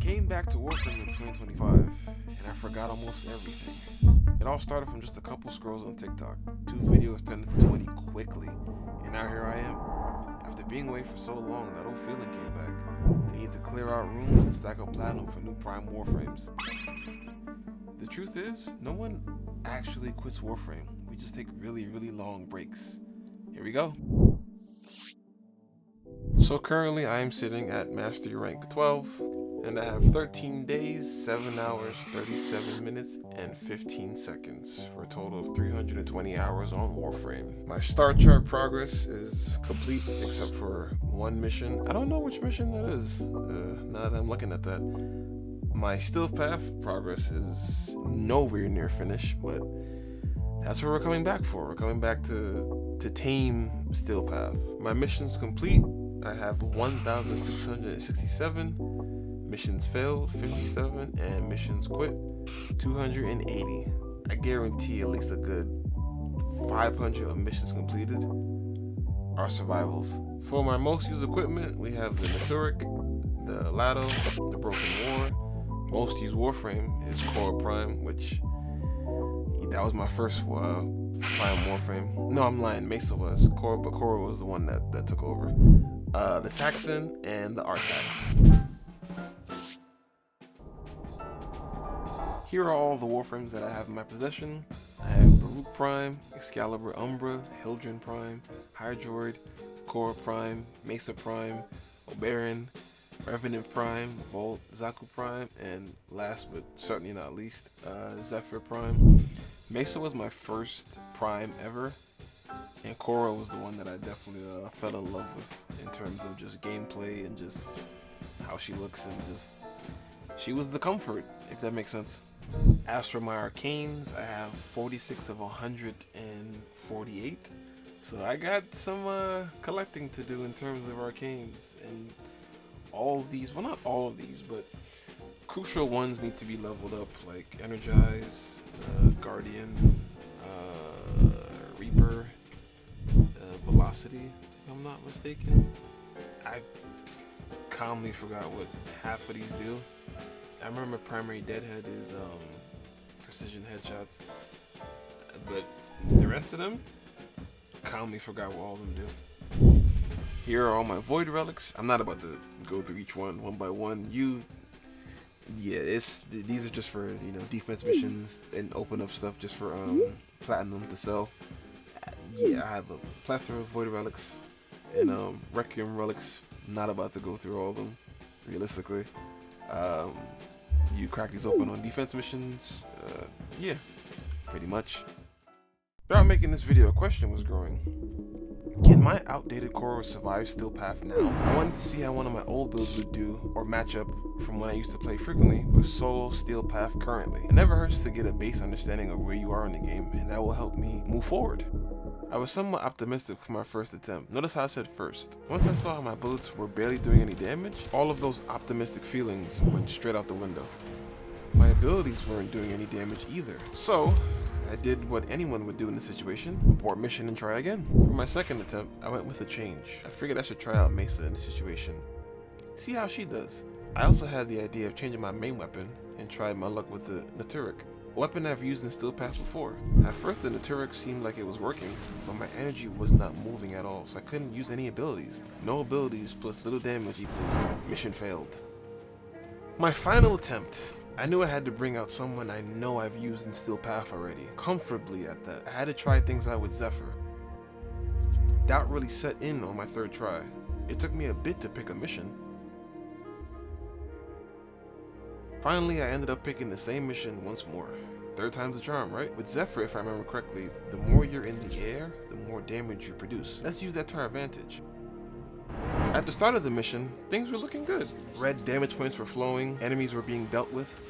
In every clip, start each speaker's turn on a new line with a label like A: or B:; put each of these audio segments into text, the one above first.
A: came back to Warframe in 2025, and I forgot almost everything. It all started from just a couple scrolls on TikTok. 2 videos turned into 20 quickly, and now here I am. After being away for so long, that old feeling came back. The need to clear out rooms and stack up platinum for new prime Warframes. The truth is, no one actually quits Warframe. We just take really long breaks. Here we go. So currently I am sitting at Mastery Rank 12, and I have 13 days, 7 hours, 37 minutes, and 15 seconds, for a total of 320 hours on Warframe. My star chart progress is complete except for one mission. I don't know which mission that is, now that I'm looking at that. My Steel Path progress is nowhere near finished, but that's what we're coming back for. We're coming back to tame Steel Path. My mission's complete. I have 1,667, missions failed 57, and missions quit 280. I guarantee at least a good 500 of missions completed are survivals. For my most used equipment, we have the Naturic, the Lado, the Broken War. Most used Warframe is Core Prime, which that was my first Prime Warframe. No, I'm lying. Mesa was Core, but Core was the one that took over. The Taxon and the Artax. Here are all the Warframes that I have in my possession. I have Baruch Prime, Excalibur Umbra, Hildren Prime, Hydroid, Core Prime, Mesa Prime, Oberon, Revenant Prime, Volt, Zaku Prime, and last but certainly not least, Zephyr Prime. Mesa was my first Prime ever, and Korra was the one that I definitely fell in love with in terms of just gameplay and just how she looks, and just she was the comfort, if that makes sense. As for my arcanes, I have 46 of 148, so I got some collecting to do in terms of arcanes, and all of these, well not all of these, but crucial ones need to be leveled up, like Energize, Guardian, Reaper, Velocity, if I'm not mistaken. I calmly forgot what half of these do. I remember Primary Deadhead is precision headshots, but the rest of them, calmly forgot what all of them do. Here are all my Void Relics. I'm not about to go through each one by one. These are just for, defense missions and open up stuff just for platinum to sell. Yeah, I have a plethora of Void Relics and Requiem Relics. I'm not about to go through all of them, realistically. You crack these open on defense missions. Yeah, pretty much. Throughout making this video, a question was growing. Can my outdated Korra survive Steel Path now? I wanted to see how one of my old builds would do, or match up from when I used to play frequently with solo Steel Path currently. It never hurts to get a base understanding of where you are in the game, and that will help me move forward. I was somewhat optimistic for my first attempt. Notice how I said first. Once I saw how my bullets were barely doing any damage, all of those optimistic feelings went straight out the window. My abilities weren't doing any damage either. So, I did what anyone would do in this situation, abort mission and try again. For my second attempt, I went with a change. I figured I should try out Mesa in this situation. See how she does. I also had the idea of changing my main weapon and tried my luck with the Naturic, a weapon I've used in Steel Path before. At first the Naturic seemed like it was working, but my energy was not moving at all, so I couldn't use any abilities. No abilities plus little damage equals mission failed. My final attempt. I knew I had to bring out someone I know I've used in Steel Path already, comfortably at that. I had to try things out with Zephyr. Doubt really set in on my third try. It took me a bit to pick a mission. Finally, I ended up picking the same mission once more. Third time's the charm, right? With Zephyr, if I remember correctly, the more you're in the air, the more damage you produce. Let's use that to our advantage. At the start of the mission, things were looking good. Red damage points were flowing, enemies were being dealt with.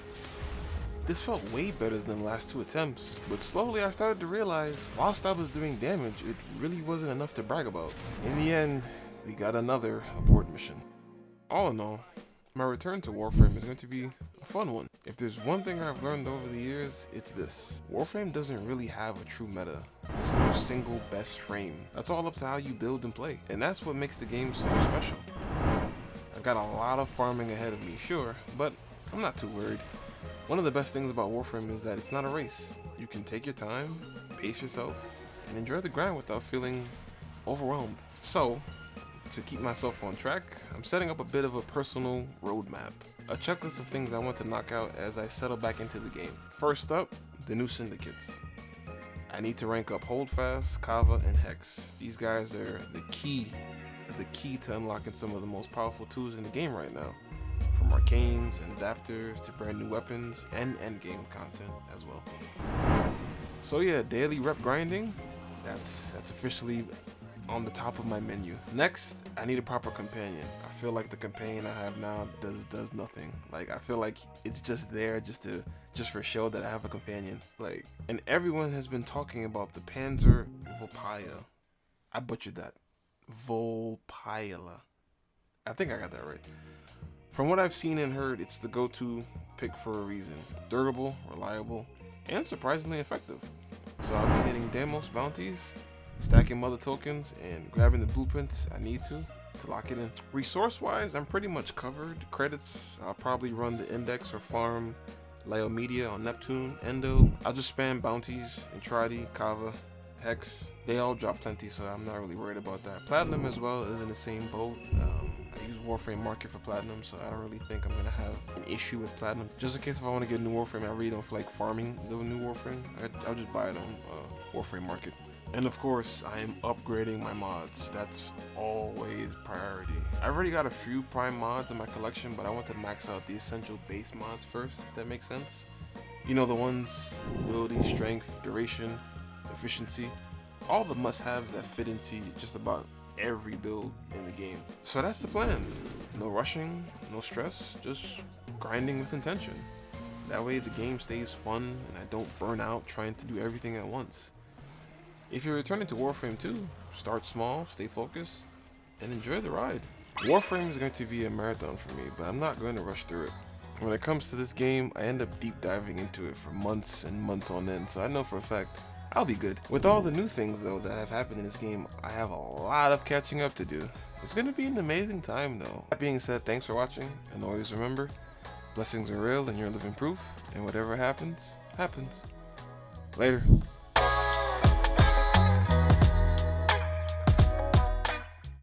A: This felt way better than the last 2 attempts, but slowly I started to realize, whilst I was doing damage, it really wasn't enough to brag about. In the end, we got another abort mission. All in all, my return to Warframe is going to be a fun one. If there's one thing I've learned over the years, it's this. Warframe doesn't really have a true meta. There's no single best frame. That's all up to how you build and play. And that's what makes the game so special. I got a lot of farming ahead of me, sure, but I'm not too worried. One of the best things about Warframe is that it's not a race. You can take your time, pace yourself, and enjoy the grind without feeling overwhelmed. So, to keep myself on track, I'm setting up a bit of a personal roadmap. A checklist of things I want to knock out as I settle back into the game. First up, the new syndicates. I need to rank up Holdfast, Kava, and Hex. These guys are the key to unlocking some of the most powerful tools in the game right now. From arcanes and adapters to brand new weapons and endgame content as well. So yeah, daily rep grinding, that's officially on the top of my menu. Next, I need a proper companion. I feel like the companion I have now does nothing. Like, I feel like it's just there just for show that I have a companion. Like, and everyone has been talking about the Panzer Volpila. I butchered that. Volpila. I think I got that right. From what I've seen and heard, it's the go-to pick for a reason. Durable, reliable, and surprisingly effective. So I'll be hitting Demos bounties, stacking mother tokens, and grabbing the blueprints I need to lock it in. Resource-wise, I'm pretty much covered. Credits, I'll probably run the index or farm Leo Media on Neptune, Endo. I'll just spam bounties, Entradi, Kava, Hex. They all drop plenty, so I'm not really worried about that. Platinum as well is in the same boat. I use Warframe Market for Platinum, so I don't really think I'm going to have an issue with Platinum. Just in case if I want to get a new Warframe, I really don't feel like farming the new Warframe. I'll just buy it on Warframe Market. And of course, I am upgrading my mods. That's always priority. I've already got a few prime mods in my collection, but I want to max out the essential base mods first, if that makes sense. You know, the ones, ability, strength, duration, efficiency, all the must-haves that fit into just about every build in the game. So that's the plan. No rushing, no stress, just grinding with intention. That way the game stays fun and I don't burn out trying to do everything at once. If you're returning to Warframe 2, start small, stay focused, and enjoy the ride. Warframe is going to be a marathon for me, but I'm not going to rush through it. When it comes to this game, I end up deep diving into it for months and months on end, so I know for a fact I'll be good. With all the new things though that have happened in this game, I have a lot of catching up to do. It's going to be an amazing time though. That being said, thanks for watching, and always remember, blessings are real and you're living proof, and whatever happens, happens. Later.